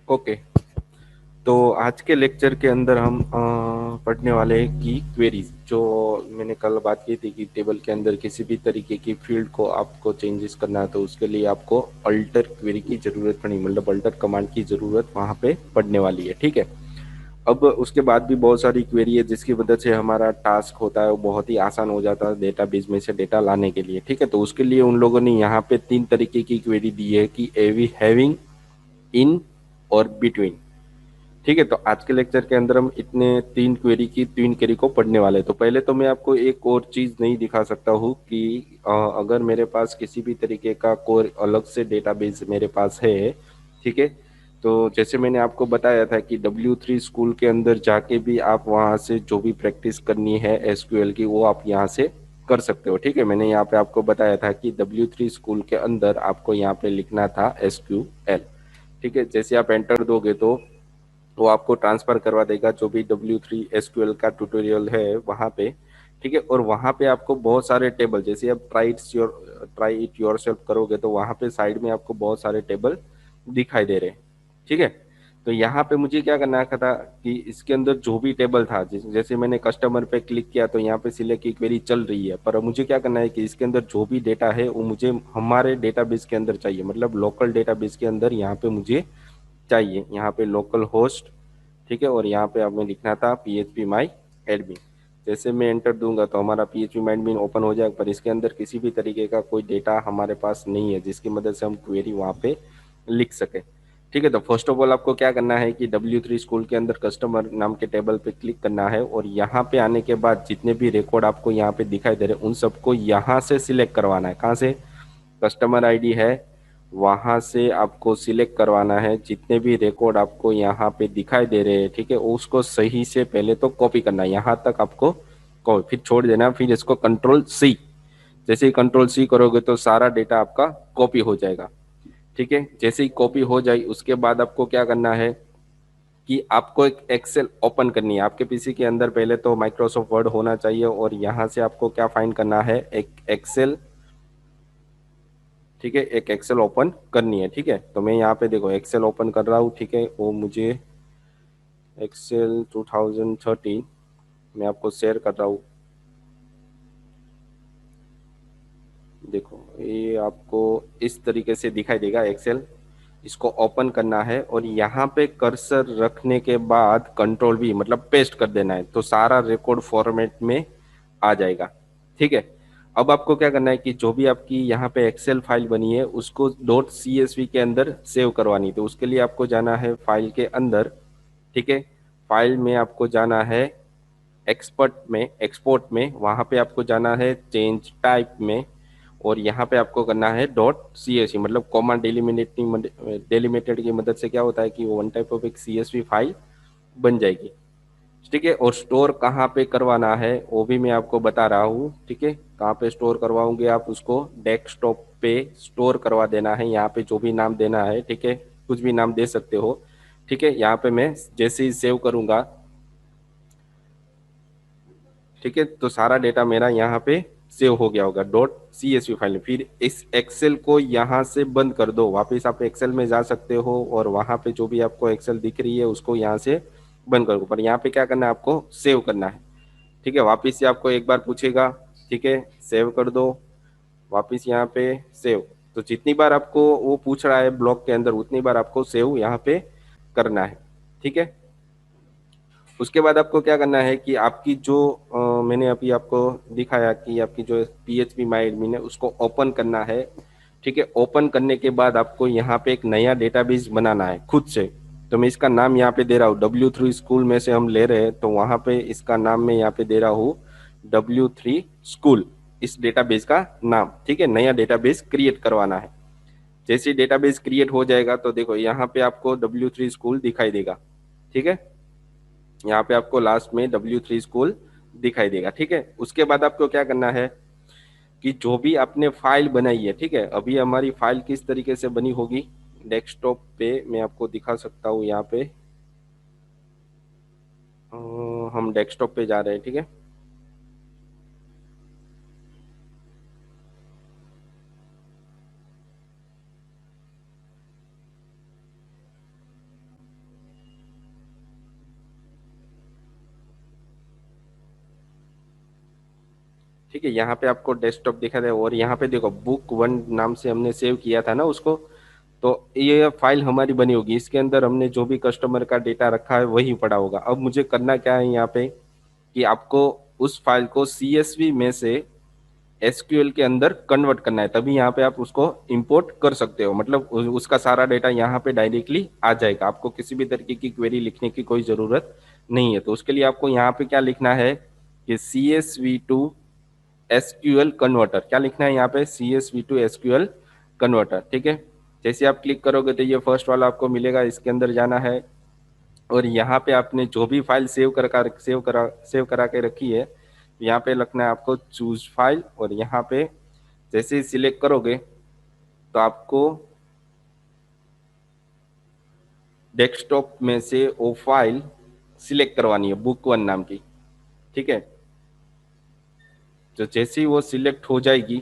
Okay. तो आज के लेक्चर के अंदर हम पढ़ने वाले हैं की क्वेरीज, जो मैंने कल बात की थी कि टेबल के अंदर किसी भी तरीके की फील्ड को आपको चेंजेस करना है तो उसके लिए आपको अल्टर क्वेरी की जरूरत पड़ी, मतलब अल्टर कमांड की जरूरत वहां पे पड़ने वाली है। ठीक है। अब उसके बाद भी बहुत सारी क्वेरी है जिसकी मदद से हमारा टास्क होता है वो बहुत ही आसान हो जाता है डेटाबेस में से डेटा लाने के लिए। ठीक है। तो उसके लिए उन लोगों ने यहाँ पे तीन तरीके की क्वेरी दी है कि एवी हैविंग, इन और बिटवीन। ठीक है। तो आज के लेक्चर के अंदर हम इतने तीन क्वेरी को पढ़ने वाले हैं। तो पहले तो मैं आपको एक और चीज नहीं दिखा सकता हूँ कि अगर मेरे पास किसी भी तरीके का कोई अलग से डेटाबेस मेरे पास है। ठीक है। तो जैसे मैंने आपको बताया था कि W3 स्कूल के अंदर जाके भी आप वहां से जो भी प्रैक्टिस करनी है एसक्यूएल की वो आप यहाँ से कर सकते हो। ठीक है। मैंने यहाँ पे आपको बताया था कि W3 स्कूल के अंदर आपको यहाँ पे लिखना था एसक्यूएल। ठीक है। जैसे आप एंटर दोगे तो वो आपको ट्रांसफर करवा देगा जो भी W3 एसक्यूएल का ट्यूटोरियल है वहाँ पे। ठीक है। और वहाँ पे आपको बहुत सारे टेबल, जैसे आप ट्राई इट योरसेल्फ करोगे तो वहाँ पे साइड में आपको बहुत सारे टेबल दिखाई दे रहे हैं। ठीक है। तो यहाँ पे मुझे क्या करना था कि इसके अंदर जो भी टेबल था, जैसे मैंने कस्टमर पे क्लिक किया तो यहाँ पे सिलेक्ट की क्वेरी चल रही है, पर अब मुझे क्या करना है कि इसके अंदर जो भी डेटा है वो मुझे हमारे डेटाबेस के अंदर चाहिए, मतलब लोकल डेटाबेस के अंदर यहाँ पे मुझे चाहिए। यहाँ पे लोकल होस्ट। ठीक है। और यहाँ पे हमें लिखना था PHP माई एडमिन। जैसे मैं एंटर दूंगा तो हमारा PHP माई एडमिन ओपन हो जाएगा, पर इसके अंदर किसी भी तरीके का कोई डेटा हमारे पास नहीं है जिसकी मदद से हम क्वेरी वहाँ पे लिख सके। ठीक है। तो फर्स्ट ऑफ ऑल आपको क्या करना है कि W3 स्कूल के अंदर कस्टमर नाम के टेबल पे क्लिक करना है और यहाँ पे आने के बाद जितने भी रिकॉर्ड आपको यहाँ पे दिखाई दे रहे हैं उन सबको यहाँ से सिलेक्ट करवाना है। कहाँ से? कस्टमर आईडी है वहां से आपको सिलेक्ट करवाना है। जितने भी रिकॉर्ड आपको यहाँ पे दिखाई दे रहे हैं, ठीक है, उसको सही से पहले तो कॉपी करना है यहाँ तक आपको, फिर छोड़ देना, फिर इसको कंट्रोल C। जैसे ही कंट्रोल C करोगे तो सारा डेटा आपका कॉपी हो जाएगा। ठीक है। जैसे ही कॉपी हो जाए उसके बाद आपको क्या करना है कि आपको एक एक्सेल ओपन करनी है। आपके पीसी के अंदर पहले तो माइक्रोसॉफ्ट वर्ड होना चाहिए और यहाँ से आपको क्या फाइंड करना है, एक एक्सेल। ठीक है। एक एक्सेल ओपन करनी है। ठीक है। तो मैं यहाँ पे देखो एक्सेल ओपन कर रहा हूँ। ठीक है। वो मुझे एक्सेल 2013 मैं आपको शेयर कर रहा हूँ। देखो ये आपको इस तरीके से दिखाई देगा एक्सेल। इसको ओपन करना है और यहाँ पे कर्सर रखने के बाद कंट्रोल V मतलब पेस्ट कर देना है तो सारा रिकॉर्ड फॉर्मेट में आ जाएगा। ठीक है। अब आपको क्या करना है कि जो भी आपकी यहाँ पे एक्सेल फाइल बनी है उसको .csv के अंदर सेव करवानी है। तो उसके लिए आपको जाना है फाइल के अंदर। ठीक है। फाइल में आपको जाना है एक्सपोर्ट में वहां पे आपको जाना है चेंज टाइप में और यहाँ पे आपको करना है .csv मतलब कॉमा डेलिमिटेड की मदद से क्या होता है कि वो वन टाइप ऑफ एक CSV फाइल बन जाएगी। ठीक है। और स्टोर कहाँ पे करवाना है वो भी मैं आपको बता रहा हूँ। ठीक है। कहाँ पे स्टोर करवाओगे आप उसको डेस्कटॉप पे स्टोर करवा देना है। यहाँ पे जो भी नाम देना है, ठीक है, कुछ भी नाम दे सकते हो। ठीक है। यहाँ पे मैं जैसे ही सेव करूंगा, ठीक है, तो सारा डेटा मेरा यहाँ पे सेव हो गया होगा .csv फाइल में। फिर इस एक्सेल को यहाँ से बंद कर दो, वापस आप एक्सेल में जा सकते हो और वहां पे जो भी आपको एक्सेल दिख रही है उसको यहाँ से बंद कर दो, पर यहाँ पे क्या करना है आपको सेव करना है। ठीक है। वापिस से आपको एक बार पूछेगा, ठीक है, सेव कर दो, वापिस यहाँ पे सेव। तो जितनी बार आपको वो पूछ रहा है ब्लॉक के अंदर उतनी बार आपको सेव यहाँ पे करना है। ठीक है। उसके बाद आपको क्या करना है कि आपकी जो मैंने अभी आपको दिखाया कि आपकी जो PHP माई एडमिन है उसको ओपन करना है। ठीक है। ओपन करने के बाद आपको यहाँ पे एक नया डेटाबेस बनाना है खुद से। तो मैं इसका नाम यहाँ पे दे रहा हूँ, W3 स्कूल में से हम ले रहे हैं तो वहाँ पे इसका नाम मैं यहाँ पे दे रहा हूँ W3 स्कूल, इस डेटाबेस का नाम। ठीक है। नया डेटाबेस क्रिएट करवाना है। जैसे डेटाबेस क्रिएट हो जाएगा तो देखो यहाँ पे आपको W3 स्कूल दिखाई देगा। ठीक है। यहाँ पे आपको लास्ट में W3 स्कूल दिखाई देगा। ठीक है। उसके बाद आपको क्या करना है कि जो भी आपने फाइल बनाई है, ठीक है, अभी हमारी फाइल किस तरीके से बनी होगी डेस्कटॉप पे मैं आपको दिखा सकता हूँ। यहाँ पे हम डेस्कटॉप पे जा रहे हैं। ठीक है। ठीक है, यहाँ पे आपको डेस्कटॉप दिखा दे, और यहाँ पे देखो बुक वन नाम से हमने सेव किया था ना उसको। तो ये फाइल हमारी बनी होगी, इसके अंदर हमने जो भी कस्टमर का डेटा रखा है वही पड़ा होगा। अब मुझे करना क्या है यहाँ पे, कि आपको उस फाइल को सीएसवी में से एसक्यूएल के अंदर कन्वर्ट करना है, तभी यहाँ पे आप उसको इंपोर्ट कर सकते हो। मतलब उसका सारा डेटा यहाँ पे डायरेक्टली आ जाएगा, आपको किसी भी तरीके की क्वेरी लिखने की कोई ज़रूरत नहीं है। तो उसके लिए आपको यहाँ पे क्या लिखना है कि CSV टू एसक्यूएल कन्वर्टर, क्या लिखना है यहाँ पे, CSV टू एसक्यूएल कन्वर्टर। ठीक है, जैसे आप क्लिक करोगे तो ये फर्स्ट वाला आपको मिलेगा, इसके अंदर जाना है, और यहाँ पे आपने जो भी फाइल सेव करा के रखी है, यहाँ पे लिखना है आपको चूज फाइल, और यहाँ पे जैसे ही सिलेक्ट करोगे तो आपको डेस्कटॉप में से वो फाइल सिलेक्ट करवानी है, बुक वन नाम की। ठीक है, तो जैसे ही वो सिलेक्ट हो जाएगी,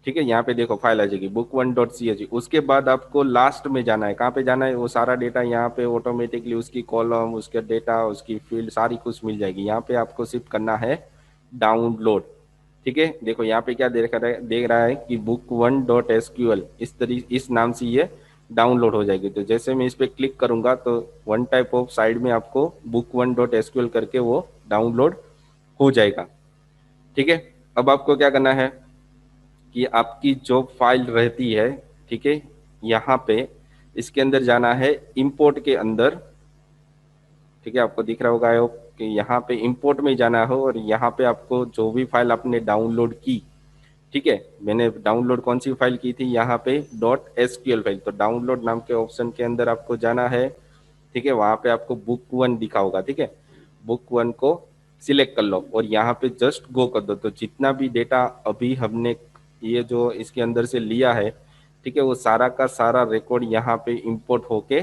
ठीक है, यहाँ पे देखो फाइल आ जाएगी book1.ch। उसके बाद आपको लास्ट में जाना है, कहाँ पे जाना है, वो सारा डेटा यहाँ पे ऑटोमेटिकली उसकी कॉलम, उसके डेटा, उसकी फील्ड सारी कुछ मिल जाएगी। यहाँ पे आपको सिर्फ करना है डाउनलोड। ठीक है, देखो यहाँ पे क्या देख रहा है कि book1.sql, इस नाम से ये डाउनलोड हो जाएगी। तो जैसे मैं इस पर क्लिक करूंगा तो वन टाइप ऑफ साइड में आपको book1.sql करके वो डाउनलोड हो जाएगा। ठीक है, अब आपको क्या करना है कि आपकी जो फाइल रहती है, ठीक है, यहाँ पे इसके अंदर जाना है इंपोर्ट के अंदर। ठीक है, आपको दिख रहा होगा कि यहाँ पे इंपोर्ट में जाना हो, और यहाँ पे आपको जो भी फाइल आपने डाउनलोड की, ठीक है, मैंने डाउनलोड कौन सी फाइल की थी, यहाँ पे .sql फाइल, तो डाउनलोड नाम के ऑप्शन के अंदर आपको जाना है। ठीक है, वहाँ पे आपको बुक वन दिखा होगा। ठीक है, बुक वन को सिलेक्ट कर लो और यहाँ पे जस्ट गो कर दो। तो जितना भी डेटा अभी हमने ये जो इसके अंदर से लिया है, ठीक है, वो सारा का सारा रिकॉर्ड यहाँ पे इंपोर्ट होके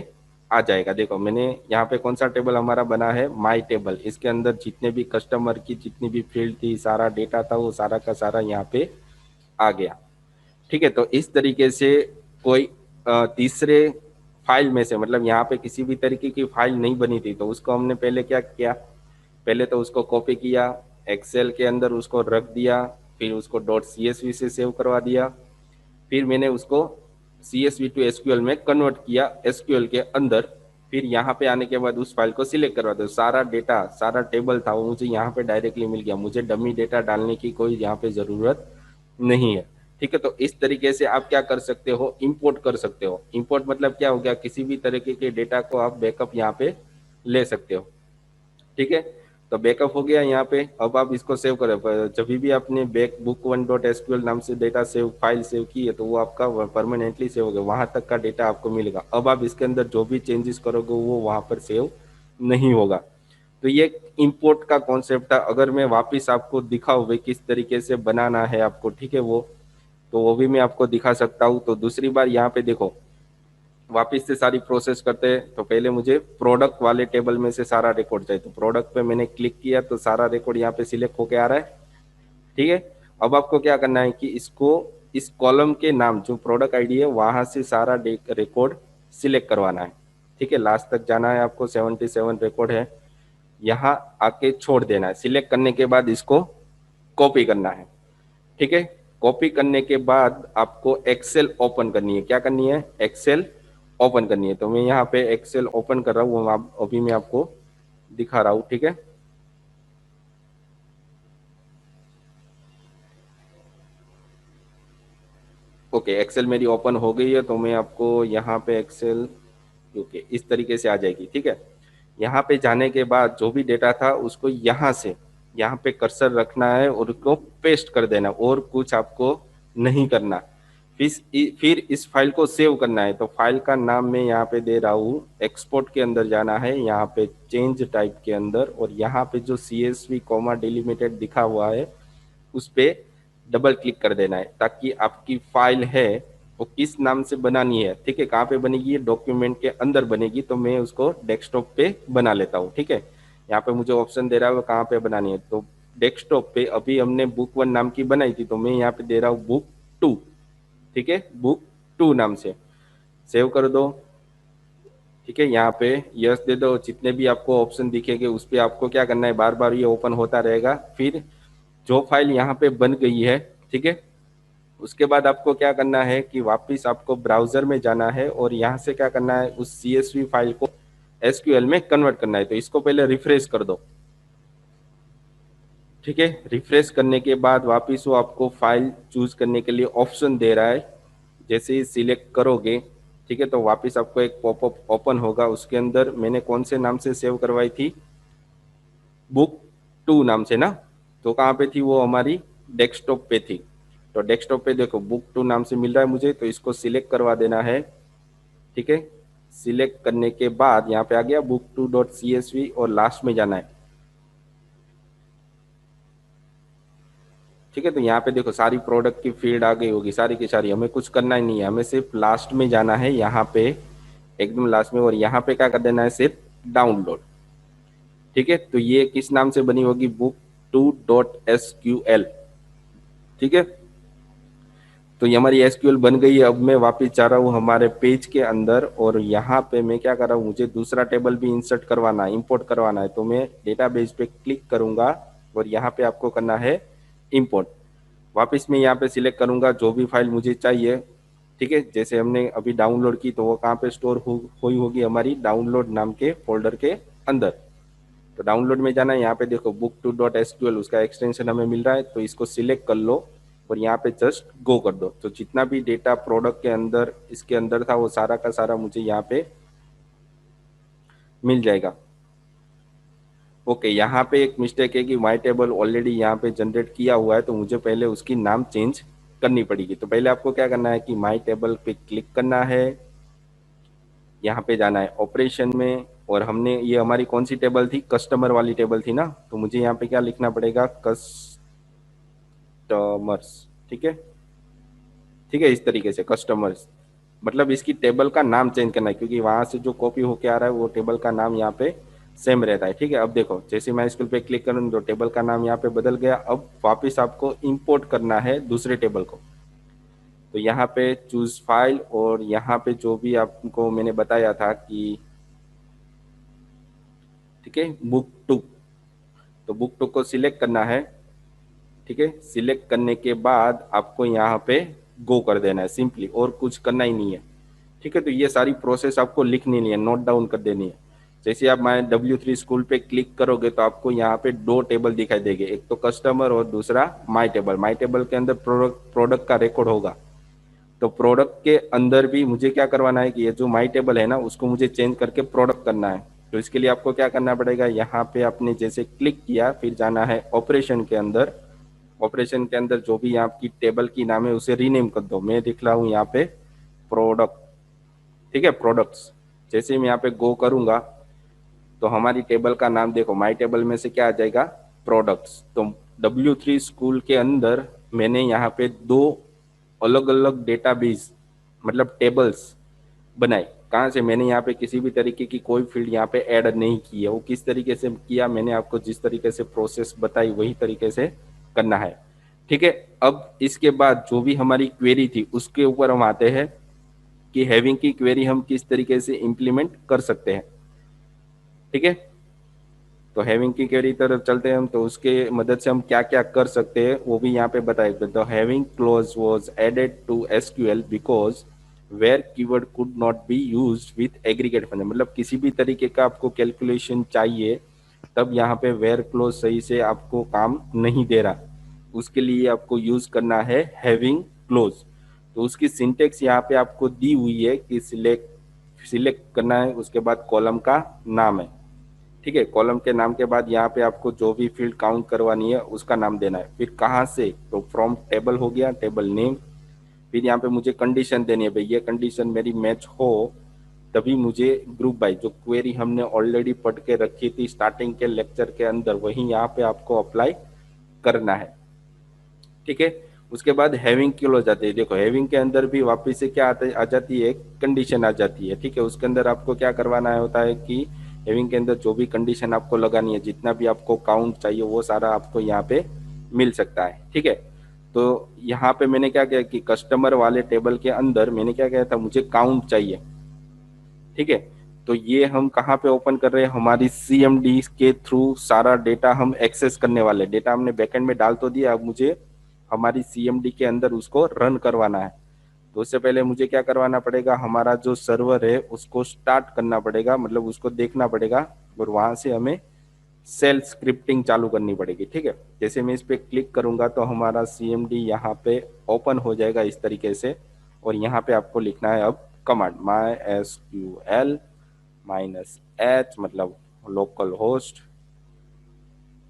आ जाएगा। देखो मैंने यहाँ पे कौन सा टेबल हमारा बना है, माई टेबल, इसके अंदर जितने भी कस्टमर की जितनी भी फील्ड थी, सारा डेटा था, वो सारा का सारा यहाँ पे आ गया। ठीक है, तो इस तरीके से कोई तीसरे फाइल में से, मतलब यहाँ पे किसी भी तरीके की फाइल नहीं बनी थी, तो उसको हमने पहले क्या किया, पहले तो उसको कॉपी किया, एक्सेल के अंदर उसको रख दिया, फिर उसको .csv से सेव करवा दिया, फिर मैंने उसको CSV टू एसक्यूएल में कन्वर्ट किया एसक्यूएल के अंदर। फिर यहाँ पे आने के बाद उस फाइल को सिलेक्ट करवा दो, सारा डेटा, सारा टेबल था वो मुझे यहाँ पे डायरेक्टली मिल गया, मुझे डमी डेटा डालने की कोई यहाँ पे ज़रूरत नहीं है। ठीक है, तो इस तरीके से आप क्या कर सकते हो, इंपोर्ट कर सकते हो। इंपोर्ट मतलब क्या हो गया, किसी भी तरीके के डेटा को आप बैकअप यहाँ पे ले सकते हो। ठीक है, तो बैकअप हो गया यहाँ पे। अब आप इसको सेव करें, जब भी आपने बैक book1.sql नाम से डेटा सेव फाइल सेव की है, तो वो आपका परमानेंटली सेव हो गया, वहां तक का डेटा आपको मिलेगा। अब आप इसके अंदर जो भी चेंजेस करोगे वो वहां पर सेव नहीं होगा। तो ये इंपोर्ट का कॉन्सेप्ट था। अगर मैं वापिस आपको दिखाऊँ भाई किस तरीके से बनाना है आपको, ठीक है, वो तो वो भी मैं आपको दिखा सकता हूँ। तो दूसरी बार यहाँ पे देखो, वापिस से सारी प्रोसेस करते हैं, तो पहले मुझे प्रोडक्ट वाले टेबल में से सारा रिकॉर्ड चाहिए। तो प्रोडक्ट पे मैंने क्लिक किया तो सारा रिकॉर्ड यहाँ पे सिलेक्ट होके आ रहा है। ठीक है, अब आपको क्या करना है कि इसको इस कॉलम के नाम जो प्रोडक्ट आईडी है वहां से सारा रिकॉर्ड सिलेक्ट करवाना है। ठीक है, लास्ट तक जाना है आपको, 77 रिकॉर्ड है, यहाँ आके छोड़ देना है। सिलेक्ट करने के बाद इसको कॉपी करना है। ठीक है, कॉपी करने के बाद आपको एक्सेल ओपन करनी है। क्या करनी है, एक्सेल ओपन करनी है। तो मैं यहाँ पे एक्सेल ओपन कर रहा हूँ, अभी मैं आपको दिखा रहा हूँ। ठीक है, ओके, एक्सेल मेरी ओपन हो गई है। तो मैं आपको यहाँ पे एक्सेल, ओके, इस तरीके से आ जाएगी। ठीक है, यहाँ पे जाने के बाद जो भी डेटा था उसको यहाँ से यहाँ पे कर्सर रखना है और उसको पेस्ट कर देना, और कुछ आपको नहीं करना। फिर इस फाइल को सेव करना है। तो फाइल का नाम मैं यहाँ पे दे रहा हूँ, एक्सपोर्ट के अंदर जाना है, यहाँ पे चेंज टाइप के अंदर, और यहाँ पे जो CSV कॉमा डिलिमिटेड दिखा हुआ है उस पर डबल क्लिक कर देना है, ताकि आपकी फाइल है वो किस नाम से बनानी है। ठीक है, कहाँ पे बनेगी, ये डॉक्यूमेंट के अंदर बनेगी, तो मैं उसको डेस्कटॉप पे बना लेता हूँ। ठीक है, यहाँ पे मुझे ऑप्शन दे रहा है कहाँ पे बनानी है, तो डेस्कटॉप पे अभी हमने बुक वन नाम की बनाई थी, तो मैं यहाँ पे दे रहा हूँ बुक टू। ठीक है, बुक टू नाम से सेव कर दो। ठीक है, यहाँ पे यस दे दो। जितने भी आपको ऑप्शन दिखेंगे उस पर आपको क्या करना है, बार बार ये ओपन होता रहेगा। फिर जो फाइल यहाँ पे बन गई है, ठीक है, उसके बाद आपको क्या करना है कि वापस आपको ब्राउजर में जाना है और यहाँ से क्या करना है, उस CSV फाइल को SQL में कन्वर्ट करना है। तो इसको पहले रिफ्रेश कर दो, ठीक है। रिफ्रेश करने के बाद वापस वो आपको फाइल चूज करने के लिए ऑप्शन दे रहा है। जैसे ही सिलेक्ट करोगे, ठीक है, तो वापस आपको एक पॉपअप ओपन होगा। उसके अंदर मैंने कौन से नाम से सेव करवाई थी, बुक 2 नाम से ना। तो कहाँ पे थी वो, हमारी डेस्कटॉप पे थी। तो डेस्कटॉप पे देखो बुक 2 नाम से मिल रहा है मुझे, तो इसको सिलेक्ट करवा देना है, ठीक है। सिलेक्ट करने के बाद यहाँ पे आ गया बुक 2.csv और लास्ट में जाना है, ठीक है। तो यहाँ पे देखो सारी प्रोडक्ट की फील्ड आ गई होगी, सारी की सारी। हमें कुछ करना ही नहीं है, हमें सिर्फ लास्ट में जाना है यहाँ पे, एकदम लास्ट में, और यहाँ पे क्या कर देना है, सिर्फ डाउनलोड, ठीक है। तो ये किस नाम से बनी होगी, बुक 2.sql, ठीक है। तो ये हमारी एसक्यूएल बन गई है। अब मैं वापस जा रहा हूँ हमारे पेज के अंदर, और यहाँ पे मैं क्या कर रहा हूँ, मुझे दूसरा टेबल भी इंसर्ट करवाना है, इंपोर्ट करवाना है। तो मैं डेटाबेस पे क्लिक करूंगा और यहाँ पे आपको करना है इंपोर्ट। वापस मैं यहाँ पे सिलेक्ट करूंगा जो भी फाइल मुझे चाहिए, ठीक है। जैसे हमने अभी डाउनलोड की, तो वो कहाँ पे स्टोर हुई होगी, हमारी डाउनलोड नाम के फोल्डर के अंदर। तो डाउनलोड में जाना है, यहाँ पे देखो बुक 2.sql उसका एक्सटेंशन हमें मिल रहा है। तो इसको सिलेक्ट कर लो और यहाँ पे जस्ट गो कर दो। तो जितना भी डेटा प्रोडक्ट के अंदर इसके अंदर था वो सारा का सारा मुझे यहाँ पे मिल जाएगा। ओके, यहाँ पे एक मिस्टेक है कि माई टेबल ऑलरेडी यहाँ पे जनरेट किया हुआ है, तो मुझे पहले उसकी नाम चेंज करनी पड़ेगी। तो पहले आपको क्या करना है कि माई टेबल पे क्लिक करना है, यहाँ पे जाना है ऑपरेशन में, और हमने ये हमारी कौन सी टेबल थी, कस्टमर वाली टेबल थी ना। तो मुझे यहाँ पे क्या लिखना पड़ेगा, कस्टमर्स, ठीक है, ठीक है। इस तरीके से कस्टमर्स, मतलब इसकी टेबल का नाम चेंज करना है, क्योंकि वहां से जो कॉपी होके आ रहा है वो टेबल का नाम यहाँ पे सेम रहता है, ठीक है। अब देखो जैसे मैं स्कूल पे क्लिक करूँ तो टेबल का नाम यहाँ पे बदल गया। अब वापस आपको इंपोर्ट करना है दूसरे टेबल को। तो यहाँ पे चूज फाइल, और यहाँ पे जो भी आपको मैंने बताया था कि, ठीक है, बुक 2, तो बुक 2 को सिलेक्ट करना है, ठीक है। सिलेक्ट करने के बाद आपको यहाँ पे गो कर देना है सिंपली, और कुछ करना ही नहीं है, ठीक है। तो ये सारी प्रोसेस आपको लिखनी नहीं है, नोट डाउन कर देनी है। जैसे आप माई W3 स्कूल पे क्लिक करोगे तो आपको यहाँ पे दो टेबल दिखाई देंगे, एक तो कस्टमर और दूसरा माई टेबल। माई टेबल के अंदर प्रोडक्ट का रिकॉर्ड होगा। तो प्रोडक्ट के अंदर भी मुझे क्या करवाना है कि ये जो माई टेबल है ना, उसको मुझे चेंज करके प्रोडक्ट करना है। तो इसके लिए आपको क्या करना पड़ेगा, यहाँ पे आपने जैसे क्लिक किया, फिर जाना है ऑपरेशन के अंदर। ऑपरेशन के अंदर जो भी आपकी टेबल की नाम है उसे रीनेम कर दो। मैं दिख रहा हूँ यहाँ पे प्रोडक्ट, ठीक है, प्रोडक्ट्स। जैसे मैं यहाँ पे गो करूंगा तो हमारी टेबल का नाम देखो, माई टेबल में से क्या आ जाएगा, प्रोडक्ट्स। तो W3 स्कूल के अंदर मैंने यहाँ पे दो अलग अलग डेटाबेस, मतलब टेबल्स बनाए। कहाँ से, मैंने यहाँ पे किसी भी तरीके की कोई फील्ड यहाँ पे ऐड नहीं की है। वो किस तरीके से किया, मैंने आपको जिस तरीके से प्रोसेस बताई वही तरीके से करना है, ठीक है। अब इसके बाद जो भी हमारी क्वेरी थी उसके ऊपर हम आते हैं कि हैविंग की क्वेरी हम किस तरीके से इंप्लीमेंट कर सकते हैं, ठीक है। तो हैविंग की क्वेरी तरफ चलते हैं हम। तो उसके मदद से हम क्या क्या कर सकते हैं वो भी यहाँ पे बताए। The having clause was added to SQL because where keyword could not be used with aggregate function, मतलब किसी भी तरीके का आपको कैलकुलेशन चाहिए तब यहाँ पे वेयर क्लॉज सही से आपको काम नहीं दे रहा, उसके लिए आपको यूज करना है हैविंग क्लोज। तो उसकी सिंटेक्स यहाँ पे आपको दी हुई है कि सिलेक्ट करना है, उसके बाद कॉलम का नाम है, ठीक है। कॉलम के नाम के बाद यहाँ पे आपको जो भी फील्ड काउंट करवानी है उसका नाम देना है। फिर कहाँ से, तो फ्रॉम टेबल हो गया, टेबल नेम। फिर यहाँ पे मुझे कंडीशन देनी है, भाई ये कंडीशन मेरी मैच हो तभी मुझे ग्रुप बाय, जो क्वेरी हमने ऑलरेडी पढ़ के रखी थी स्टार्टिंग के लेक्चर के अंदर, वही यहाँ पे आपको अप्लाई करना है, ठीक है। उसके बाद हैविंग की हो जाती है। देखो हैविंग के अंदर भी वापिस से क्या आ जाती है, कंडीशन आ जाती है, ठीक है। उसके अंदर आपको क्या करवाना है होता है कि हैविंग के अंदर जो भी कंडीशन आपको लगानी है, जितना भी आपको काउंट चाहिए वो सारा आपको यहाँ पे मिल सकता है, ठीक है। तो यहाँ पे मैंने क्या किया कि कस्टमर वाले टेबल के अंदर मैंने क्या किया था, मुझे काउंट चाहिए, ठीक है। तो ये हम कहाँ पे ओपन कर रहे हैं, हमारी सीएमडी के थ्रू सारा डेटा हम एक्सेस करने वाले। डेटा हमने बैकएंड में डाल तो दिया, अब मुझे हमारी सीएमडी के अंदर उसको रन करवाना है। तो उससे पहले मुझे क्या करवाना पड़ेगा, हमारा जो सर्वर है उसको स्टार्ट करना पड़ेगा, मतलब उसको देखना पड़ेगा, और वहां से हमें सेल स्क्रिप्टिंग चालू करनी पड़ेगी। ठीक है, जैसे मैं इस पे क्लिक करूंगा तो हमारा सीएमडी यहाँ पे ओपन हो जाएगा इस तरीके से। और यहाँ पे आपको लिखना है अब कमांड MySQL -H, मतलब लोकल होस्ट।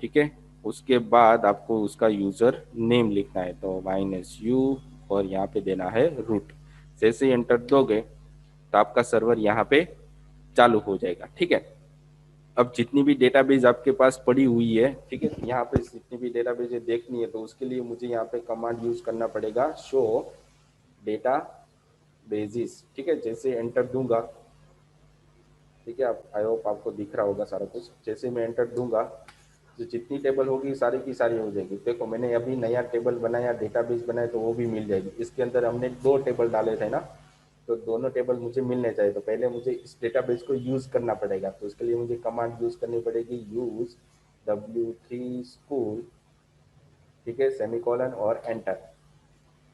ठीक है, उसके बाद आपको उसका यूजर नेम लिखना है, तो -u, और यहाँ पे देना है रूट। जैसे ही एंटर दोगे तो आपका सर्वर यहाँ पे चालू हो जाएगा। ठीक है, अब जितनी भी डेटाबेस आपके पास पड़ी हुई है, ठीक है, यहाँ पे जितनी भी डेटाबेस देखनी है, तो उसके लिए मुझे यहाँ पे कमांड यूज करना पड़ेगा शो डेटा बेसिस। ठीक है, जैसे एंटर दूंगा, ठीक है, आप आई होप आपको दिख रहा होगा सारा कुछ। जैसे मैं एंटर दूंगा तो जितनी टेबल होगी सारी की सारी हो जाएगी। देखो मैंने अभी नया टेबल बनाया, डेटाबेस बनाया, तो वो भी मिल जाएगी। इसके अंदर हमने 2 टेबल डाले थे ना, तो दोनों टेबल मुझे मिलने चाहिए। तो पहले मुझे इस डेटाबेस को यूज करना पड़ेगा, तो उसके लिए मुझे कमांड यूज करनी पड़ेगी, यूज W3 स्कूल, ठीक है, सेमीकोलन और एंटर।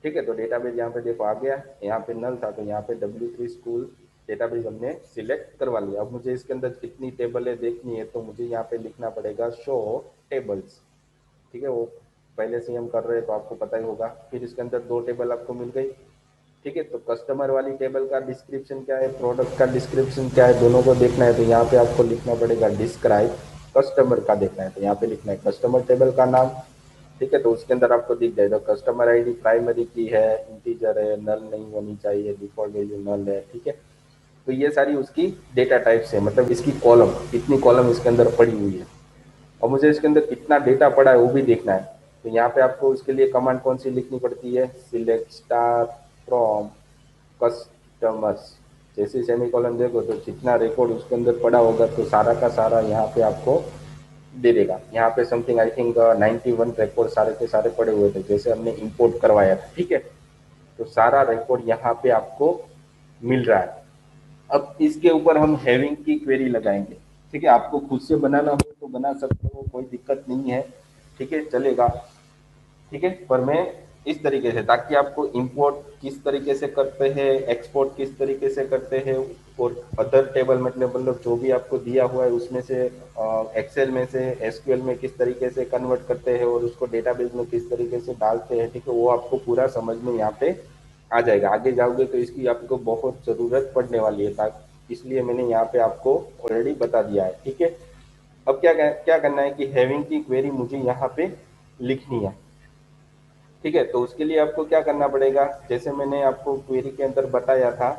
ठीक है, तो डेटाबेस यहाँ पे देखो आ गया, यहाँ पे नल था तो यहाँ पे W3 स्कूल डेटाबेस हमने सिलेक्ट करवा लिया। अब मुझे इसके अंदर कितनी टेबल है देखनी है, तो मुझे यहाँ पे लिखना पड़ेगा शो टेबल्स। ठीक है, वो पहले से ही हम कर रहे हैं तो आपको पता ही होगा। फिर इसके अंदर 2 टेबल आपको मिल गई। ठीक है, तो कस्टमर वाली टेबल का डिस्क्रिप्शन क्या है, प्रोडक्ट का डिस्क्रिप्शन क्या है, दोनों को देखना है। तो यहाँ पे आपको लिखना पड़ेगा डिस्क्राइब कस्टमर का देखना है, तो यहाँ पे लिखना है कस्टमर टेबल का नाम। ठीक है, तो उसके अंदर आपको दिख जाएगा कस्टमर आईडी प्राइमरी की है, इंटीजर है, नल नहीं होनी चाहिए, डिफॉल्ट वैल्यू नल है। ठीक है, तो ये सारी उसकी डेटा टाइप्स है, मतलब इसकी कॉलम, कितनी कॉलम इसके अंदर पड़ी हुई है, और मुझे इसके अंदर कितना डेटा पड़ा है वो भी देखना है। तो यहाँ पे आपको उसके लिए कमांड कौन सी लिखनी पड़ती है, सिलेक्ट स्टार फ्रॉम कस्टमर्स। जैसे सेमीकोलन देखो तो जितना रिकॉर्ड उसके अंदर पड़ा होगा तो सारा का सारा यहाँ पे आपको दे देगा। यहाँ पे समथिंग आई थिंक 91 रिकॉर्ड सारे के सारे पड़े हुए थे, जैसे हमने इंपोर्ट करवाया था। ठीक है, तो सारा रिकॉर्ड यहाँ पे आपको मिल रहा है। अब इसके ऊपर हम हैविंग की क्वेरी लगाएंगे। ठीक है, आपको खुद से बनाना हो तो बना सकते हो, कोई दिक्कत नहीं है। ठीक है, चलेगा। ठीक है, पर मैं इस तरीके से, ताकि आपको इंपोर्ट किस तरीके से करते हैं, एक्सपोर्ट किस तरीके से करते हैं, और अदर टेबल मतलब जो भी आपको दिया हुआ है उसमें से एक्सेल में से एसक्यूएल में किस तरीके से कन्वर्ट करते हैं और उसको डेटाबेस में किस तरीके से डालते हैं। ठीक है, वो आपको पूरा समझ में यहाँ पे आ जाएगा। आगे जाओगे तो इसकी आपको बहुत ज़रूरत पड़ने वाली है, ताकि इसलिए मैंने यहाँ पे आपको ऑलरेडी बता दिया है। ठीक है, अब क्या क्या करना है कि हैविंग की क्वेरी मुझे यहाँ पे लिखनी है। ठीक है, तो उसके लिए आपको क्या करना पड़ेगा, जैसे मैंने आपको क्वेरी के अंदर बताया था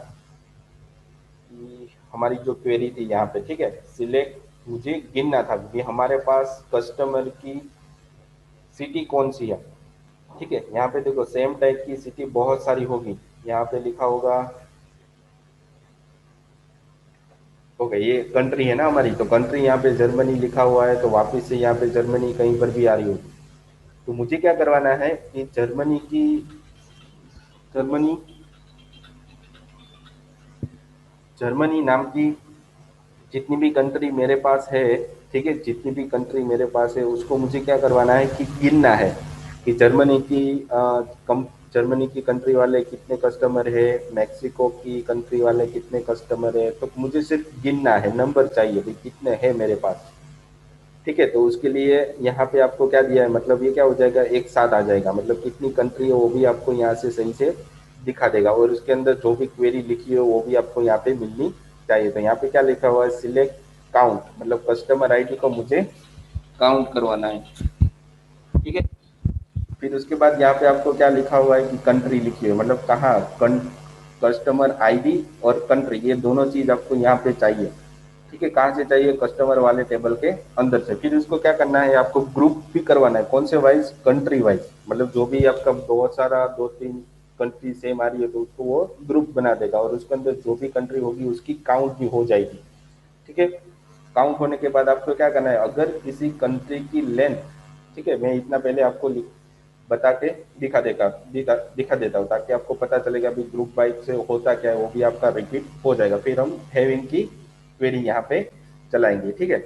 कि हमारी जो क्वेरी थी यहाँ पे, ठीक है, सिलेक्ट, मुझे गिनना था कि हमारे पास कस्टमर की सिटी कौन सी है। ठीक है, यहाँ पे देखो सेम टाइप की सिटी बहुत सारी होगी। यहाँ पे लिखा होगा, ओके, ये कंट्री है ना हमारी, तो कंट्री यहाँ पे जर्मनी लिखा हुआ है, तो वापस से यहाँ पे जर्मनी कहीं पर भी आ रही होगी। तो मुझे क्या करवाना है कि जर्मनी जर्मनी नाम की जितनी भी कंट्री मेरे पास है, ठीक है, जितनी भी कंट्री मेरे पास है उसको मुझे क्या करवाना है कि गिनना है कि जर्मनी की कंट्री वाले कितने कस्टमर है, मैक्सिको की कंट्री वाले कितने कस्टमर है। तो मुझे सिर्फ गिनना है, नंबर चाहिए कि कितने हैं मेरे पास। ठीक है, तो उसके लिए यहाँ पे आपको क्या दिया है, मतलब ये क्या हो जाएगा, एक साथ आ जाएगा, मतलब कितनी कंट्री है वो भी आपको यहाँ से सही से दिखा देगा, और उसके अंदर जो भी क्वेरी लिखी हो वो भी आपको यहाँ पे मिलनी चाहिए। तो यहाँ पे क्या लिखा हुआ है, सिलेक्ट काउंट, मतलब कस्टमर आईडी को मुझे काउंट करवाना है। ठीक है, फिर उसके बाद यहाँ पे आपको क्या लिखा हुआ है कि कंट्री लिखी है, मतलब कहाँ कस्टमर आईडी और कंट्री, ये दोनों चीज आपको यहाँ पे चाहिए। ठीक है, कहाँ से चाहिए, कस्टमर वाले टेबल के अंदर से। फिर उसको क्या करना है, आपको ग्रुप भी करवाना है, कौन से वाइज, कंट्री वाइज, मतलब जो भी आपका बहुत सारा 2-3 कंट्री सेम आ रही है तो उसको वो ग्रुप बना देगा, और उसके अंदर जो भी कंट्री होगी उसकी काउंट भी हो जाएगी। ठीक है, काउंट होने के बाद आपको क्या करना है, अगर किसी कंट्री की लेंथ, ठीक है, मैं इतना पहले आपको बता के दिखा देता हूँ, ताकि आपको पता चलेगा भी ग्रुप बाइक से होता क्या है, वो भी आपका रिपीट हो जाएगा। फिर हम हैविंग की क्वेरी यहाँ पे चलाएंगे। ठीक है,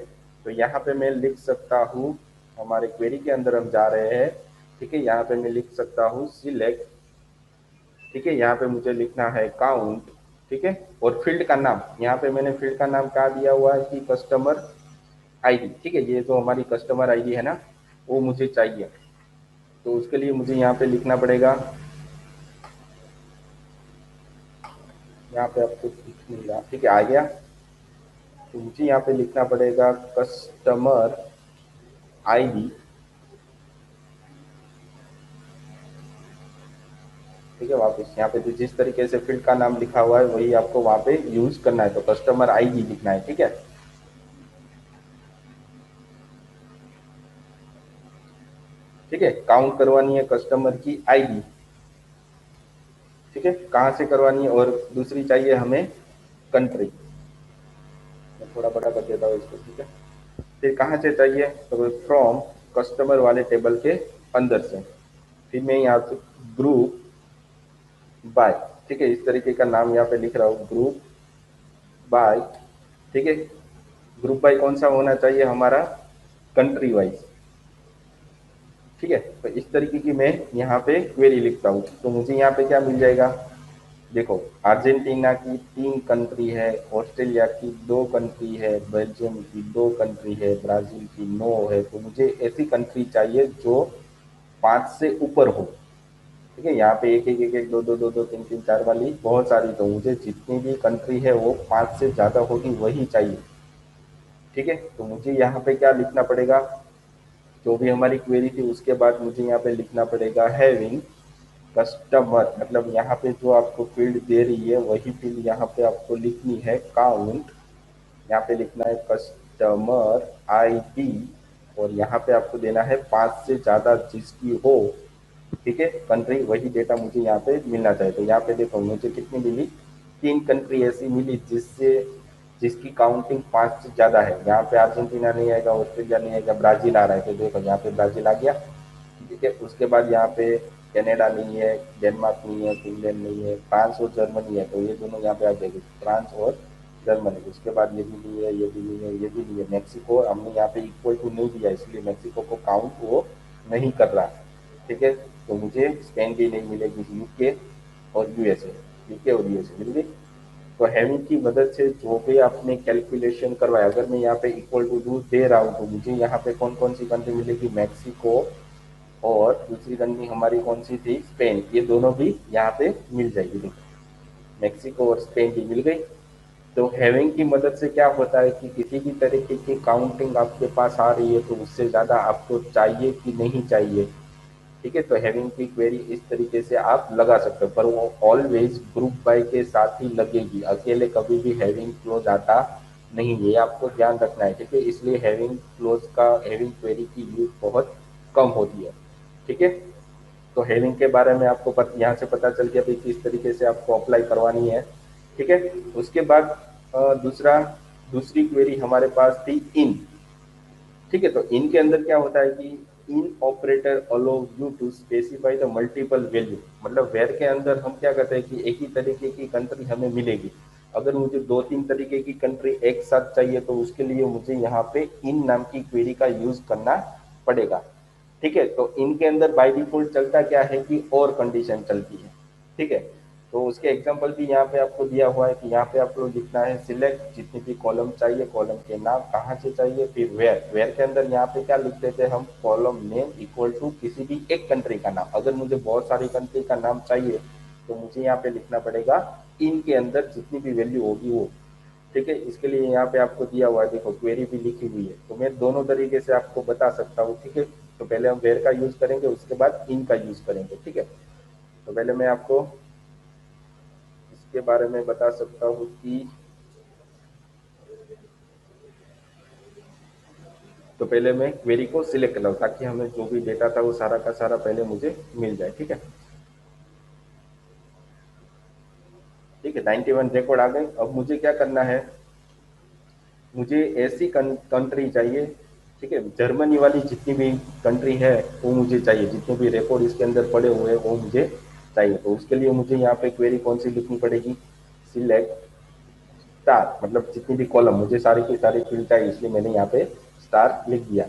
तो यहाँ पे मैं लिख सकता हूँ, हमारे क्वेरी के अंदर हम जा रहे हैं। ठीक है, यहाँ पे मैं लिख सकता हूँ सिलेक्ट। ठीक है, यहाँ पे मुझे लिखना है काउंट। ठीक है, और फील्ड का नाम, यहाँ पे मैंने फील्ड का नाम क्या दिया हुआ है कि कस्टमर आईडी। ठीक है, ये जो हमारी कस्टमर आईडी है ना, वो मुझे चाहिए। तो उसके लिए मुझे यहाँ पे लिखना पड़ेगा, यहाँ पे आपको दिख नहीं रहा, ठीक है आ गया। तो मुझे यहाँ पे लिखना पड़ेगा कस्टमर आईडी। ठीक है, वापस यहाँ पे तो जिस तरीके से फील्ड का नाम लिखा हुआ है वही आपको वहां पे यूज करना है, तो कस्टमर आईडी लिखना है। ठीक है, ठीक है, काउंट करवानी है कस्टमर की आईडी। ठीक है, कहाँ से करवानी है, और दूसरी चाहिए हमें कंट्री। मैं थोड़ा बड़ा कर देता हूँ इसको। ठीक है, फिर कहाँ से चाहिए, तो फ्रॉम कस्टमर वाले टेबल के अंदर से। फिर मैं यहाँ से ग्रुप बाय, ठीक है, इस तरीके का नाम यहाँ पे लिख रहा हूँ, ग्रुप बाय। ठीक है, ग्रुप बाय कौन सा होना चाहिए हमारा, कंट्री वाइज। ठीक है, तो इस तरीके की मैं यहाँ पे क्वेरी लिखता हूँ। तो मुझे यहाँ पे क्या मिल जाएगा, देखो, अर्जेंटीना की 3 कंट्री है, ऑस्ट्रेलिया की 2 कंट्री है, बेल्जियम की 2 कंट्री है, ब्राजील की 9 है। तो मुझे ऐसी कंट्री चाहिए जो 5 से ऊपर हो। ठीक है, यहाँ पे एक एक एक एक दो दो दो दो तीन तीन चार वाली बहुत सारी, तो मुझे जितनी भी कंट्री है वो 5 से ज्यादा होगी वही चाहिए। ठीक है, तो मुझे यहाँ पे क्या लिखना पड़ेगा, जो भी हमारी क्वेरी थी उसके बाद मुझे यहाँ पे लिखना पड़ेगा हैविंग कस्टमर, मतलब यहाँ पे जो आपको फील्ड दे रही है वही फील्ड यहाँ पे आपको लिखनी है काउंट। यहाँ पे लिखना है कस्टमर आईडी, और यहाँ पे आपको देना है 5 से ज्यादा जिसकी हो। ठीक है, कंट्री वही डेटा मुझे यहाँ पे मिलना चाहिए। तो यहाँ पे देखो मुझे कितनी मिली, 3 कंट्री ऐसी मिली जिससे जिसकी काउंटिंग 5 से ज्यादा है। यहाँ पे अर्जेंटीना नहीं आएगा, ऑस्ट्रेलिया नहीं आएगा, ब्राजील आ रहा है, तो देखो यहाँ पे ब्राजील आ गया। ठीक है, उसके बाद यहाँ पे कनाडा नहीं है, डेनमार्क नहीं है, फिनलैंड नहीं है, फ्रांस और जर्मनी है, तो ये दोनों यहाँ पे आ जाएंगे, फ्रांस और जर्मनी। उसके बाद ये भी नहीं है, ये भी नहीं है, ये भी नहीं है, मैक्सिको हमने यहाँ पे इक्वल टू नहीं दिया, इसलिए मैक्सिको को काउंट वो नहीं कर रहा। ठीक है, तो मुझे स्पेन भी नहीं मिलेगी, यूके और यूएसए, यूके और यूएसए मिल गई। तो हैविंग की मदद से जो भी आपने कैलकुलेशन करवाया, अगर मैं यहाँ पे इक्वल टू डू दे रहा हूँ तो मुझे यहाँ पे कौन कौन सी कंट्री मिलेगी, मैक्सिको, और दूसरी कंट्री हमारी कौन सी थी, स्पेन, ये दोनों भी यहाँ पे मिल जाएगी। देखो, मैक्सिको और स्पेन भी मिल गई। तो हैविंग की मदद से क्या होता है कि किसी भी तरीके की काउंटिंग आपके पास आ रही है तो उससे ज़्यादा आपको चाहिए कि नहीं चाहिए। ठीक है, तो हैविंग की क्वेरी इस तरीके से आप लगा सकते हो, पर वो ऑलवेज ग्रुप बाय के साथ ही लगेगी, अकेले कभी भी हैविंग क्लोज आता नहीं है, ये आपको ध्यान रखना है। ठीक है, इसलिए हैविंग क्लोज का, हैविंग क्वेरी की यूज बहुत कम होती है। ठीक है, तो हैविंग के बारे में आपको यहाँ से पता चल गया भाई किस तरीके से आपको अप्लाई करवानी है। ठीक है, उसके बाद दूसरी क्वेरी हमारे पास थी इन। ठीक है, तो इन के अंदर क्या होता है कि in operator allow you to specify the multiple value, मतलब वेर के अंदर हम क्या करते हैं कि एक ही तरीके की कंट्री हमें मिलेगी, अगर मुझे 2-3 तरीके की कंट्री एक साथ चाहिए तो उसके लिए मुझे यहाँ पे इन नाम की क्वेरी का यूज करना पड़ेगा। ठीक है, तो इनके अंदर बाय डिफॉल्ट चलता क्या है कि और कंडीशन चलती है। ठीक है, तो उसके एग्जांपल भी यहाँ पे आपको दिया हुआ है कि यहाँ पे आपको लिखना है सिलेक्ट, जितनी भी कॉलम चाहिए, कॉलम के नाम कहाँ से चाहिए, फिर वेयर, वेयर के अंदर यहाँ पे क्या लिख देते हैं हम, कॉलम नेम इक्वल टू किसी भी एक कंट्री का नाम। अगर मुझे बहुत सारी कंट्री का नाम चाहिए तो मुझे यहाँ पे लिखना पड़ेगा इनके अंदर जितनी भी वैल्यू होगी वो। ठीक है, इसके लिए यहाँ पे आपको दिया हुआ है, देखो क्वेरी भी लिखी हुई है, तो मैं दोनों तरीके से आपको बता सकता हूँ। ठीक है, तो पहले हम वेयर का यूज करेंगे, उसके बाद इन का यूज करेंगे। ठीक है, तो पहले मैं आपको इसके बारे में बता सकता हूँ कि, तो पहले मैं क्वेरी को सिलेक्ट कर लूँ ताकि हमें जो भी डेटा था वो सारा का सारा पहले मुझे मिल जाए। ठीक है, ठीक है, 91 रिकॉर्ड आ गए। अब मुझे क्या करना है, मुझे ऐसी कंट्री चाहिए, ठीक है, जर्मनी वाली जितनी भी कंट्री है वो मुझे चाहिए, जितने भी रिकॉर्ड इसके अंदर पड़े हुए हैं वो मुझे चाहिए। तो उसके लिए मुझे यहाँ पे क्वेरी कौन सी लिखनी पड़ेगी, सिलेक्ट स्टार, मतलब जितनी भी कॉलम, मुझे सारी की सारी फील्ड चाहिए इसलिए मैंने यहाँ पे स्टार लिख दिया।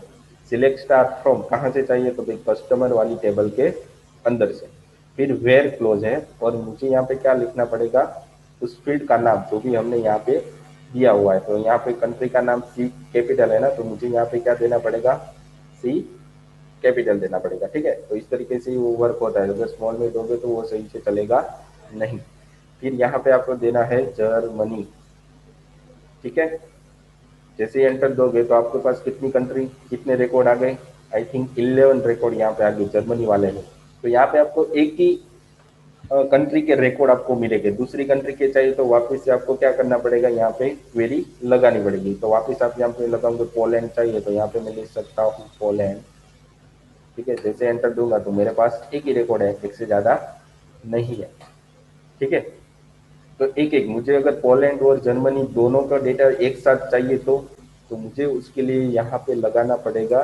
सिलेक्ट स्टार फ्रॉम कहाँ से चाहिए, तो भाई कस्टमर वाली टेबल के अंदर से। फिर वेयर क्लोज है, और मुझे यहाँ पे क्या लिखना पड़ेगा, उस फील्ड का नाम जो भी हमने यहाँ पे दिया हुआ है। तो यहाँ पे कंट्री का नाम सी कैपिटल है ना, तो मुझे यहाँ पे क्या देना पड़ेगा, सी कैपिटल देना पड़ेगा। ठीक है, तो इस तरीके से वो वर्क होता है। अगर स्मॉल में दोगे तो वो सही से चलेगा नहीं। फिर यहाँ पे आपको देना है जर्मनी। ठीक है, जैसे ही एंटर दोगे तो आपके पास कितनी कंट्री, कितने रिकॉर्ड आ गए, आई थिंक 11 रिकॉर्ड यहाँ पे आ गए जर्मनी वाले में। तो यहाँ पे आपको एक ही कंट्री के रिकॉर्ड आपको मिलेंगे। दूसरी कंट्री के चाहिए तो वापस से आपको क्या करना पड़ेगा, यहाँ पे क्वेरी लगानी पड़ेगी। तो वापस आप यहाँ पे लगाओगे, पोलैंड चाहिए तो यहाँ पे मैं लिख सकता हूँ पोलैंड। ठीक है, जैसे एंटर दूंगा तो मेरे पास एक ही रिकॉर्ड है, एक से ज्यादा नहीं है। ठीक है, तो एक एक मुझे अगर पोलैंड और जर्मनी दोनों का डेटा एक साथ चाहिए तो मुझे उसके लिए यहाँ पे लगाना पड़ेगा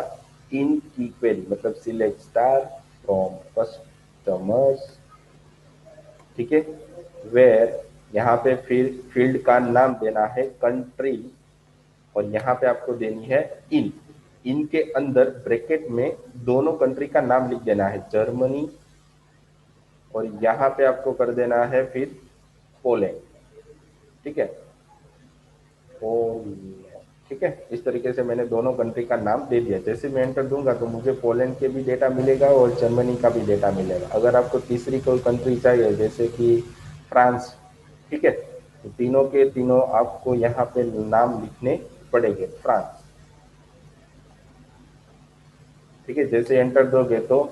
इन की क्वेरी, मतलब सिलेक्ट स्टार फ्रॉम कस्टमर्स। ठीक है, वेयर यहाँ पे फिर फील्ड का नाम देना है कंट्री, और यहाँ पे आपको देनी है इन। इन के अंदर ब्रैकेट में दोनों कंट्री का नाम लिख देना है, जर्मनी, और यहाँ पे आपको कर देना है फिर पोलैंड। ठीक है, पोलैंड। ठीक है, इस तरीके से मैंने दोनों कंट्री का नाम दे दिया। जैसे मैं एंटर दूंगा तो मुझे पोलैंड के भी डेटा मिलेगा और जर्मनी का भी डेटा मिलेगा। अगर आपको तीसरी कोई कंट्री चाहिए जैसे कि फ्रांस, ठीक है, तो तीनों के तीनों आपको यहाँ पे नाम लिखने पड़ेंगे, फ्रांस। ठीक है, जैसे एंटर दोगे तो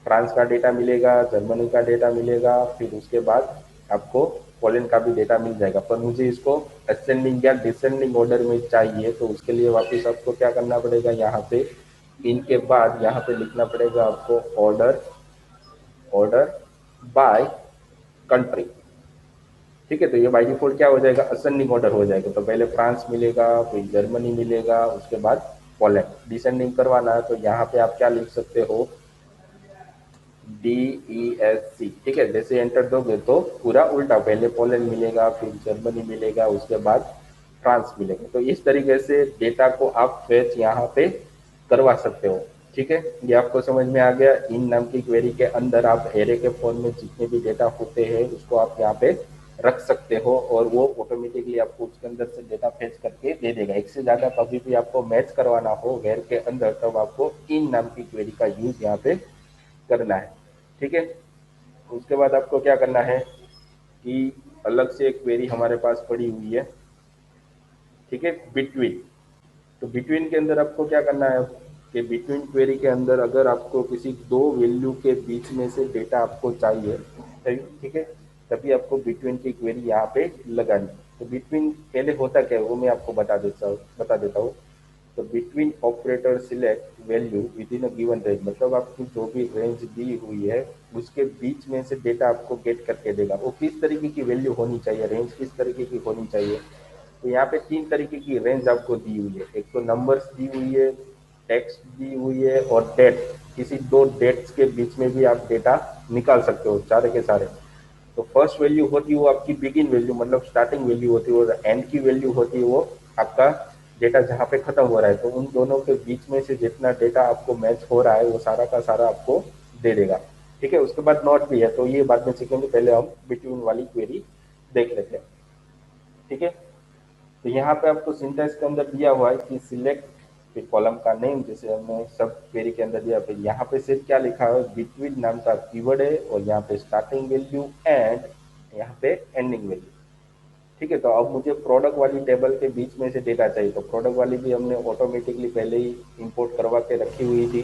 फ्रांस का डेटा मिलेगा, जर्मनी का डेटा मिलेगा, फिर उसके बाद आपको पोलैंड का भी डेटा मिल जाएगा। पर मुझे इसको असेंडिंग या डिसेंडिंग ऑर्डर में चाहिए, तो उसके लिए वापस आपको क्या करना पड़ेगा, यहाँ पे इनके बाद यहाँ पे लिखना पड़ेगा आपको ऑर्डर, ऑर्डर बाय कंट्री। ठीक है, तो ये बाय डिफॉल्ट क्या हो जाएगा, असेंडिंग ऑर्डर हो जाएगा। तो पहले फ्रांस मिलेगा, फिर जर्मनी मिलेगा, उसके बाद पोलैंड। डिसेंडिंग करवाना है तो यहाँ पे आप क्या लिख सकते हो, DESC। ठीक है, जैसे एंटर दोगे तो पूरा उल्टा, पहले पोलैंड मिलेगा, फिर जर्मनी मिलेगा, उसके बाद फ्रांस मिलेगा। तो इस तरीके से डेटा को आप फेच यहाँ पे करवा सकते हो। ठीक है, ये आपको समझ में आ गया। इन नाम की क्वेरी के अंदर आप एरे के फॉर्म में जितने भी डेटा होते हैं उसको आप यहाँ पे रख सकते हो, और वो ऑटोमेटिकली आपको उसके अंदर से डेटा फेच करके दे देगा। एक से ज्यादा कभी भी आपको मैच करवाना हो वेर के अंदर, तब आपको इन नाम की क्वेरी का यूज यहाँ पे करना है। ठीक है, उसके बाद आपको क्या करना है कि अलग से एक क्वेरी हमारे पास पड़ी हुई है, ठीक है, बिटवीन। तो बिटवीन के अंदर आपको क्या करना है कि बिटवीन क्वेरी के अंदर अगर आपको किसी दो वैल्यू के बीच में से डेटा आपको चाहिए, ठीक है, तभी आपको बिटवीन की क्वेरी यहाँ पे लगानी। तो बिटवीन पहले होता क्या है वो मैं आपको बता देता हूँ। तो between operator select value with in a given range, मतलब आपकी जो भी रेंज दी हुई है उसके बीच में से डेटा आपको गेट करके देगा। वो किस तरीके की वैल्यू होनी चाहिए, रेंज किस तरीके की होनी चाहिए, तो यहाँ पे तीन तरीके की रेंज आपको दी हुई है। एक तो नंबर्स दी हुई है, टेक्स्ट दी हुई है, और डेट। किसी दो डेट्स के बीच में भी आप डेटा निकाल सकते हो, सारे के सारे। तो फर्स्ट वैल्यू होती है वो आपकी बिगिन वैल्यू, मतलब स्टार्टिंग वैल्यू होती है, और एंड की वैल्यू होती है वो आपका डेटा जहाँ पे खत्म हो रहा है। तो उन दोनों के बीच में से जितना डेटा आपको मैच हो रहा है वो सारा का सारा आपको दे देगा। ठीक है, उसके बाद नॉट भी है, तो ये बाद में सीखेंगे, पहले हम बिटवीन वाली क्वेरी देख लेते हैं। ठीक है, तो यहाँ पे आपको सिंटेक्स के अंदर दिया हुआ है कि सिलेक्ट, फिर कॉलम का नेम जैसे हमने सब क्वेरी के अंदर दिया, फिर यहाँ पे सिर्फ क्या लिखा है, बिटवीन नाम का कीवर्ड है, और यहाँ पे स्टार्टिंग वैल्यू एंड यहाँ पे एंडिंग वैल्यू। ठीक है, तो अब मुझे प्रोडक्ट वाली टेबल के बीच में से डेटा चाहिए, तो प्रोडक्ट वाली भी हमने ऑटोमेटिकली पहले ही इंपोर्ट करवा के रखी हुई थी।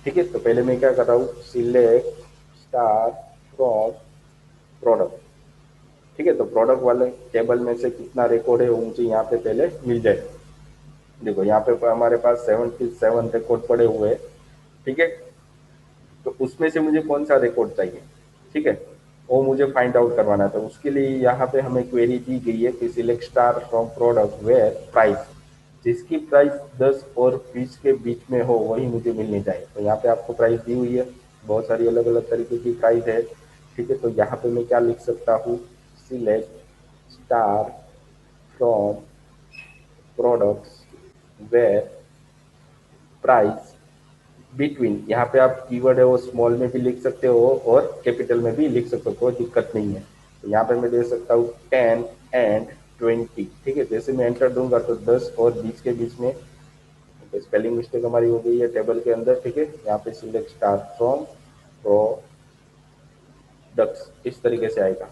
ठीक है, तो पहले मैं क्या कर रहा हूँ, सिलेक्ट स्टार फ्रॉम प्रोडक्ट। ठीक है, तो प्रोडक्ट वाले टेबल में से कितना रिकॉर्ड है वो मुझे यहाँ पे पहले मिल जाए। देखो यहाँ पे हमारे पास 77 रिकॉर्ड पड़े हुए हैं। ठीक है, तो उसमें से मुझे कौन सा रिकॉर्ड चाहिए, ठीक है, वो मुझे फाइंड आउट करवाना था। उसके लिए यहाँ पे हमें क्वेरी दी गई है कि select star from product where price, जिसकी प्राइस 10 और 20 के बीच में हो वही मुझे मिलनी चाहिए। तो यहाँ पे आपको प्राइस दी हुई है, बहुत सारी अलग अलग तरीके की प्राइस है। ठीक है, तो यहाँ पे मैं क्या लिख सकता हूँ, select star from products where price between, यहाँ पे आप कीवर्ड है वो स्मॉल में भी लिख सकते हो और कैपिटल में भी लिख सकते हो, कोई दिक्कत नहीं है। तो यहाँ पे मैं दे सकता हूँ 10 and 20। ठीक है, जैसे मैं एंटर दूंगा तो 10 और 20 के बीच में, तो स्पेलिंग मिस्टेक हमारी हो गई है टेबल के अंदर। ठीक है, यहाँ पे सिलेक्ट स्टार फ्रॉम प्रोडक्ट्स, इस तरीके से आएगा।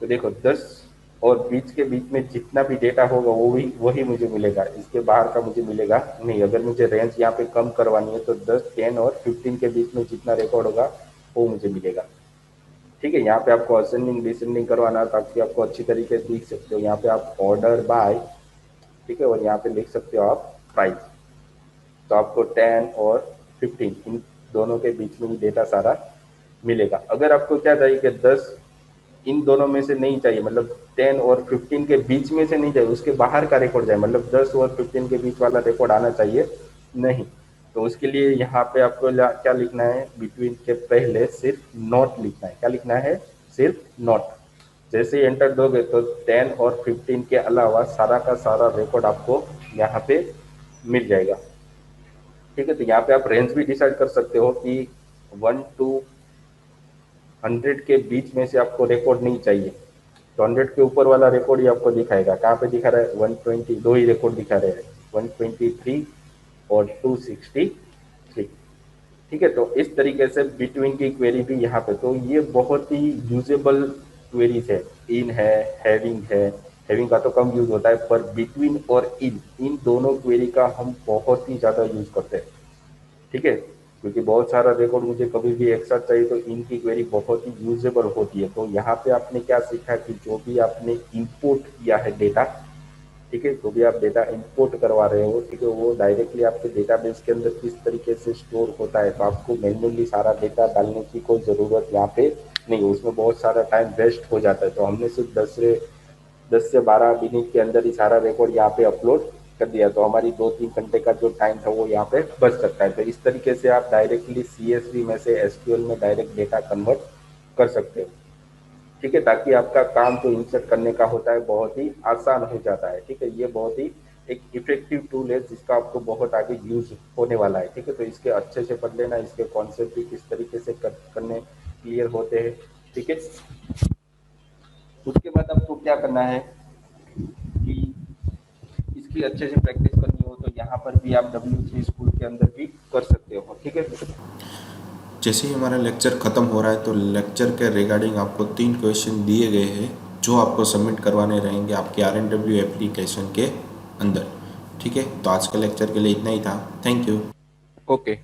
तो देखो 10 और 20 के बीच में जितना भी डेटा होगा वो भी वही मुझे मिलेगा, इसके बाहर का मुझे मिलेगा नहीं। अगर मुझे रेंज यहाँ पे कम करवानी है तो 10, 10 और 15 के बीच में जितना रिकॉर्ड होगा वो मुझे मिलेगा। ठीक है, यहाँ पे आपको असेंडिंग डिसेंडिंग करवाना है ताकि आपको अच्छी तरीके से लिख सकते हो। यहाँ पे आप ऑर्डर बाय, ठीक है, और यहाँ पे लिख सकते हो आप प्राइस। तो आपको 10 और 15 इन दोनों के बीच में ही डेटा सारा मिलेगा। अगर आपको क्या चाहिए कि 10 इन दोनों में से नहीं चाहिए, मतलब 10 और 15 के बीच में से नहीं चाहिए, उसके बाहर का रिकॉर्ड चाहिए, मतलब 10 और 15 के बीच वाला रिकॉर्ड आना चाहिए नहीं, तो उसके लिए यहाँ पे आपको क्या लिखना है, बिटवीन के पहले सिर्फ नॉट लिखना है। क्या लिखना है? सिर्फ नॉट। जैसे ही एंटर दोगे तो 10 और 15 के अलावा सारा का सारा रिकॉर्ड आपको यहाँ पे मिल जाएगा। ठीक है, तो यहाँ पे आप रेंज भी डिसाइड कर सकते हो कि 1 to 100 के बीच में से आपको रिकॉर्ड नहीं चाहिए, तो 100 के ऊपर वाला रिकॉर्ड ही आपको दिखाएगा। कहाँ पे दिखा रहा है? 120, दो ही रिकॉर्ड दिखा रहे हैं, 123 और 263। ठीक है, तो इस तरीके से बिटवीन की क्वेरी भी यहाँ पे, तो ये बहुत ही यूजेबल क्वेरीज है। इन है, हैविंग का तो कम यूज होता है, पर बिटवीन और इन दोनों क्वेरी का हम बहुत ही ज्यादा यूज करते हैं। ठीक है, क्योंकि बहुत सारा रिकॉर्ड मुझे कभी भी एक साथ चाहिए तो इनकी क्वेरी बहुत ही यूजेबल होती है। तो यहाँ पे आपने क्या सीखा कि जो भी आपने इंपोर्ट किया है डेटा, ठीक है, जो भी आप डेटा इंपोर्ट करवा रहे हो, ठीक है, वो डायरेक्टली आपके डेटाबेस के अंदर किस तरीके से स्टोर होता है। तो आपको मैन्युअली सारा डेटा डालने की कोई ज़रूरत यहाँ पे नहीं, उसमें बहुत सारा टाइम वेस्ट हो जाता है। तो हमने सिर्फ 10 से 12 मिनट के अंदर ही सारा रिकॉर्ड यहाँ पे अपलोड कर दिया, तो हमारी 2-3 घंटे का जो टाइम था वो यहाँ पे बच सकता है। तो इस तरीके से आप डायरेक्टली CSV में से SQL में डायरेक्ट डेटा कन्वर्ट कर सकते हो। ठीक है, ताकि आपका काम जो इंसर्ट करने का होता है बहुत ही आसान हो जाता है। ठीक है, ये बहुत ही एक इफेक्टिव टूल है जिसका आपको बहुत आगे यूज होने वाला है। ठीक है, तो इसके अच्छे से पढ़ लेना, इसके कॉन्सेप्ट भी किस तरीके से करने क्लियर होते हैं। ठीक है, उसके बाद आपको क्या करना है कि इसकी अच्छे से प्रैक्टिस करनी हो तो यहाँ पर भी आप W3 स्कूल के अंदर भी कर सकते हो। ठीक है, जैसे ही हमारा लेक्चर ख़त्म हो रहा है तो लेक्चर के रिगार्डिंग आपको 3 क्वेश्चन दिए गए हैं जो आपको सबमिट करवाने रहेंगे आपके RNW एप्लीकेशन के अंदर। ठीक है, तो आज के लेक्चर के लिए इतना ही था। Thank you. ओके।